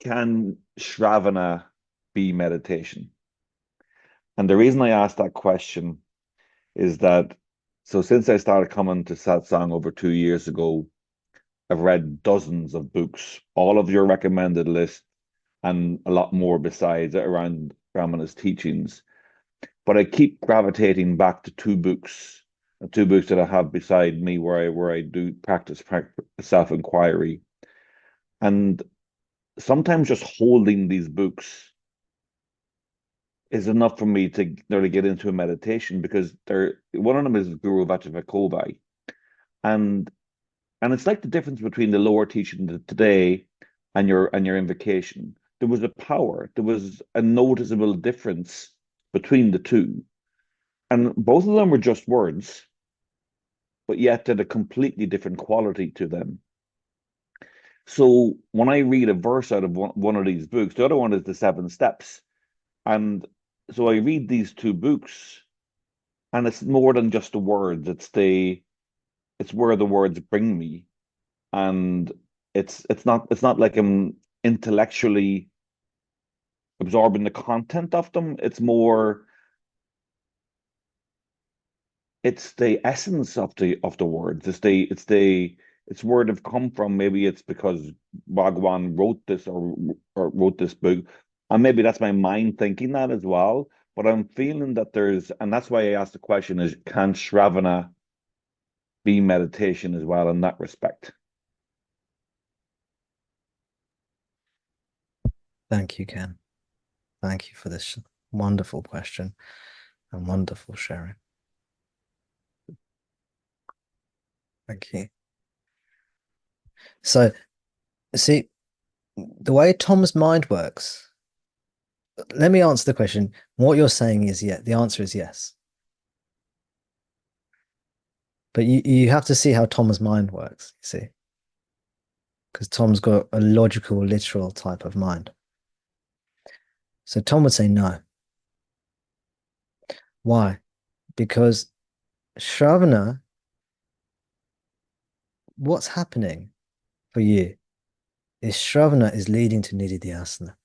Can Shravana be meditation? And the reason I asked that question is that since I started coming to Satsang over 2 years ago, I've read dozens of books, all of your recommended list, and a lot more besides around Ramana's teachings. But I keep gravitating back to two books that I have beside me where I do practice self-inquiry. And sometimes just holding these books is enough for me to nearly get into a meditation because one of them is Guru Vajrasattva, and it's like the difference between the lower teaching today and your invocation. There was a power, there was a noticeable difference between the two, and both of them were just words, but yet had a completely different quality to them. So when I read a verse out of one of these books, the other one is the Seven Steps, and so I read these two books, and it's more than just the words. It's where the words bring me, and it's not like I'm intellectually absorbing the content of them. It's the essence of the words. It's where they've come from. Maybe it's because Bhagwan wrote this or wrote this book, and maybe that's my mind thinking that as well. But I'm feeling that and that's why I asked the question: is can Shravana be meditation as well in that respect? Thank you, Ken. Thank you for this wonderful question and wonderful sharing. Thank you. So, see, the way Tom's mind works, let me answer the question. What you're saying is yes. The answer is yes. But you have to see how Tom's mind works, you see, because Tom's got a logical, literal type of mind. So Tom would say no. Why? Because Shravana, what's happening for you is Shravana is leading to Nididhyasana.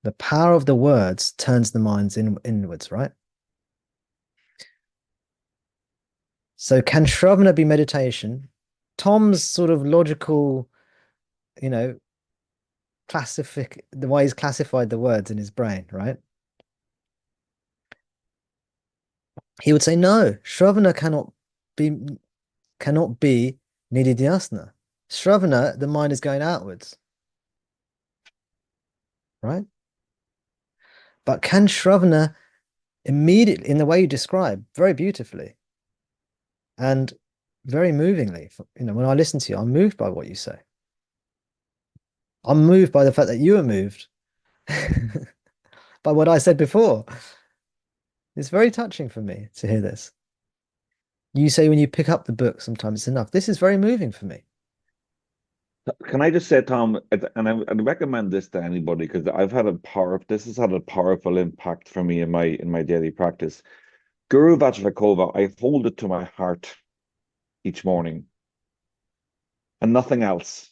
The power of the words turns the minds inwards, right? So can Shravana be meditation? Tom's sort of logical, you know, the way he's classified the words in his brain, right? He would say, no, Shravana cannot be Nididhyasana. Shravana, the mind is going outwards, right? But can Shravana immediately, in the way you describe, very beautifully and very movingly, when I listen to you, I'm moved by what you say. I'm moved by the fact that you are moved by what I said before. It's very touching for me to hear this. You say when you pick up the book, sometimes it's enough. This is very moving for me. Can I just say, Tom, I'd recommend this to anybody because this has had a powerful impact for me in my daily practice. Guru Vajrakova, I hold it to my heart each morning and nothing else.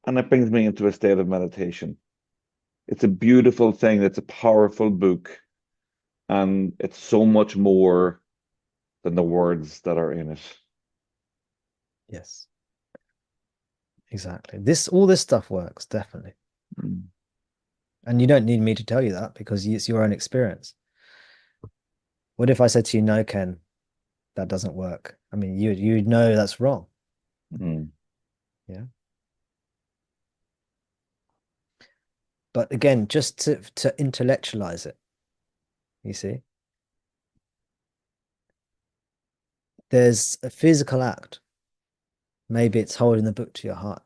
And it brings me into a state of meditation. It's a beautiful thing. It's a powerful book. And it's so much more than the words that are in it. Yes, exactly. All this stuff works, definitely. Mm. And you don't need me to tell you that because it's your own experience. What if I said to you, no, Ken, that doesn't work? I mean, you know that's wrong. Mm. Yeah. But again, just to intellectualize it, you see, there's a physical act. Maybe it's holding the book to your heart.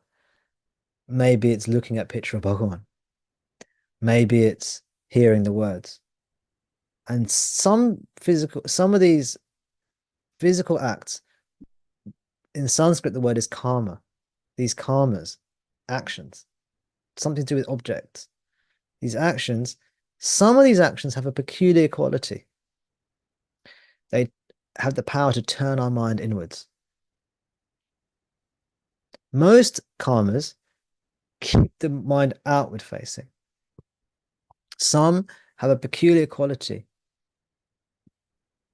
Maybe it's looking at picture of Bhagavan. Maybe it's hearing the words. And some of these physical acts, in Sanskrit, the word is karma. These karmas, actions, something to do with objects. These actions, some of these actions have a peculiar quality. They have the power to turn our mind inwards. Most karmas keep the mind outward facing. Some have a peculiar quality.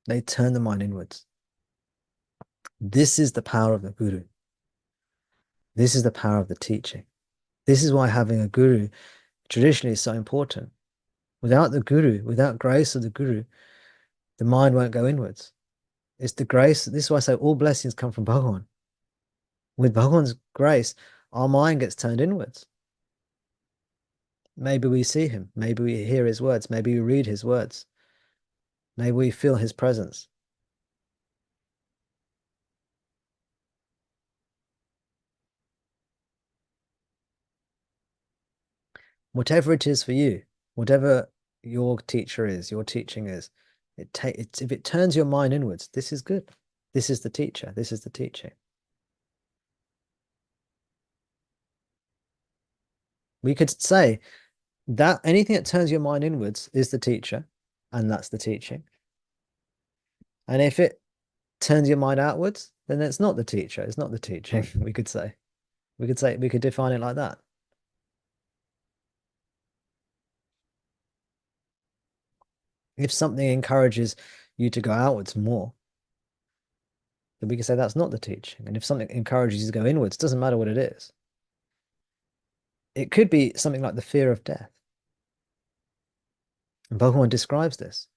They turn the mind inwards. This is the power of the guru. This is the power of the teaching. This is why having a guru traditionally is so important. Without the guru, without grace of the guru, the mind won't go inwards. It's the grace. This is why I say all blessings come from Bhagavan. With Bhagavan's grace, our mind gets turned inwards. Maybe we see him. Maybe we hear his words. Maybe we read his words. Maybe we feel his presence. Whatever it is for you, whatever your teacher is, your teaching is, if it turns your mind inwards, this is good. This is the teacher. This is the teaching. We could say that anything that turns your mind inwards is the teacher, and that's the teaching. And if it turns your mind outwards, then it's not the teacher. It's not the teaching. We could say, we could define it like that. If something encourages you to go outwards more, then we can say that's not the teaching. And if something encourages you to go inwards, doesn't matter what it is. It could be something like the fear of death. And Bhagavan describes this.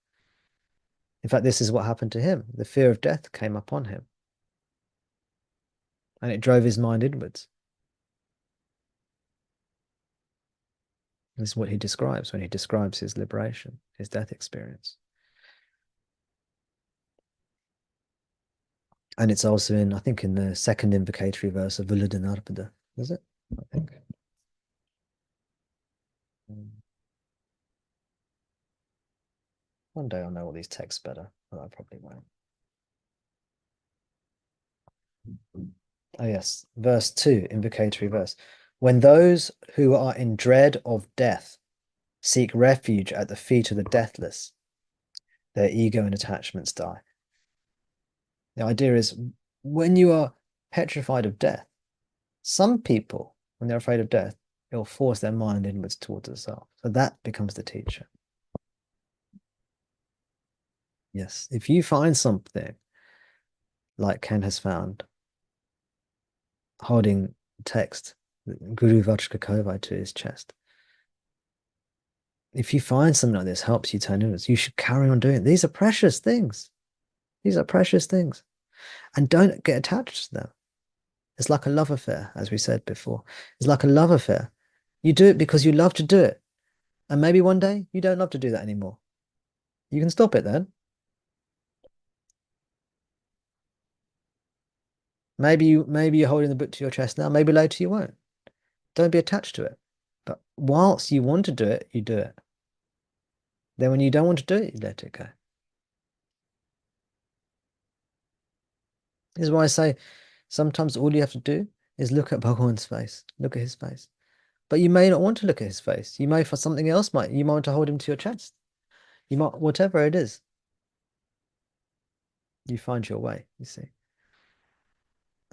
In fact, this is what happened to him. The fear of death came upon him. And it drove his mind inwards. This is what he describes when he describes his liberation, his death experience. And it's also in, I think, in the second invocatory verse of Viluddhanarpada, is it? I think. One day I'll know all these texts better, but I probably won't. Oh, yes. Verse 2, invocatory verse. When those who are in dread of death seek refuge at the feet of the deathless, their ego and attachments die. The idea is when you are petrified of death, some people, when they're afraid of death, it'll force their mind inwards towards the self. So that becomes the teacher. Yes. If you find something like Ken has found, holding text, Guru Vajrakovai to his chest. If you find something like this helps you turn inwards, you should carry on doing it. These are precious things. These are precious things. And don't get attached to them. It's like a love affair, as we said before. It's like a love affair. You do it because you love to do it. And maybe one day you don't love to do that anymore. You can stop it then. Maybe you're holding the book to your chest now. Maybe later you won't. Don't be attached to it. But whilst you want to do it, you do it. Then when you don't want to do it, you let it go. This is why I say sometimes all you have to do is look at Bhagavan's face. Look at his face. But you may not want to look at his face. You may for something else you might want to hold him to your chest. You might, whatever it is. You find your way, you see.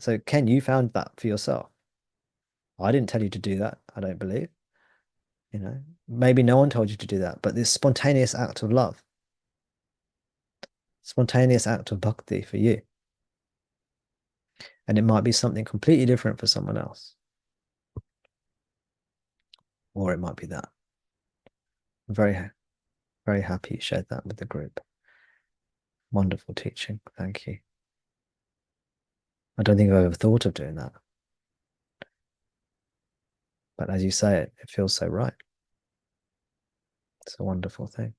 So Ken, you found that for yourself. I didn't tell you to do that, I don't believe. You know, maybe no one told you to do that, but this spontaneous act of love, spontaneous act of bhakti for you. And it might be something completely different for someone else. Or it might be that. I'm very, very happy you shared that with the group. Wonderful teaching. Thank you. I don't think I've ever thought of doing that. But as you say it, it feels so right. It's a wonderful thing.